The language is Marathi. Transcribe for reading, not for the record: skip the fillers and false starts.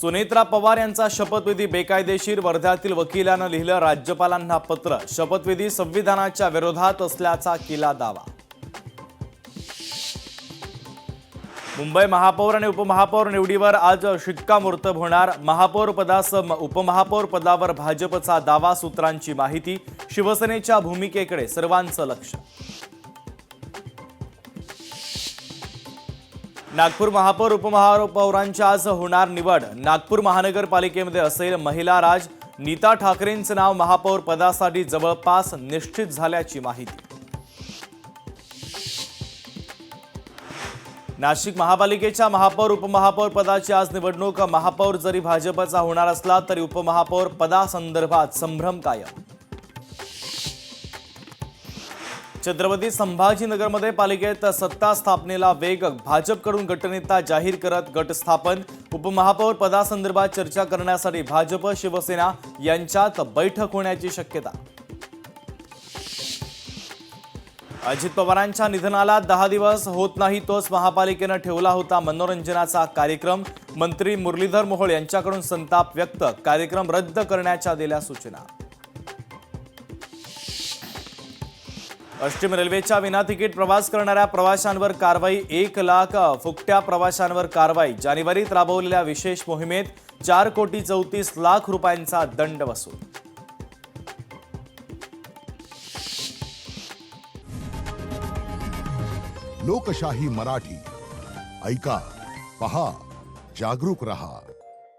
सुनेत्रा पवार यांचा शपथविधी बेकायदेशीर, वर्ध्यातील वकिलानं लिहिलं राज्यपालांना पत्र। शपथविधी संविधानाच्या विरोधात असल्याचा केला दावा। मुंबई महापौर आणि उपमहापौर निवडीवर आज शिक्कामोर्तब होणार। महापौर पदासह उपमहापौर पदावर भाजपचा दावा, सूत्रांची माहिती। शिवसेनेच्या भूमिकेकडे सर्वांचं लक्ष। नागपूर महापौर उपमहापौरांची आज होणार निवड। नागपूर महानगरपालिकेमध्ये असेल महिला राज। नीता ठाकरेंचं नाव महापौर पदासाठी जवळपास निश्चित झाल्याची माहिती। नाशिक महापालिकेच्या महापौर उपमहापौर पदाची आज निवडणूक। महापौर जरी भाजपचा होणार असला तरी उपमहापौर पदासंदर्भात संभ्रम कायम। छत्रपती संभाजीनगरमध्ये पालिकेत सत्ता स्थापनेला वेग। भाजपकडून गटनेता जाहीर करत गट स्थापन। उपमहापौर पदासंदर्भात चर्चा करण्यासाठी भाजप शिवसेना यांच्यात बैठक होण्याची शक्यता। अजित पवारांच्या निधनाला 10 दिवस होत नाही, तोच महापालिकेनं ठेवला होता मनोरंजनाचा कार्यक्रम। मंत्री मुरलीधर मोहोळ यांच्याकडून संताप व्यक्त। कार्यक्रम रद्द करण्याच्या दिल्या सूचना। पश्चिम रेल्वेच्या विना तिकीट प्रवास करणाऱ्या प्रवाशांवर कारवाई। 1 लाख फुकट्या प्रवाशांवर कारवाई। जानेवारीत राबवलेल्या विशेष मोहिमेत 4,34,00,000 रुपयांचा दंड वसूल। लोकशाही मराठी ऐका, पहा, जागरूक रहा।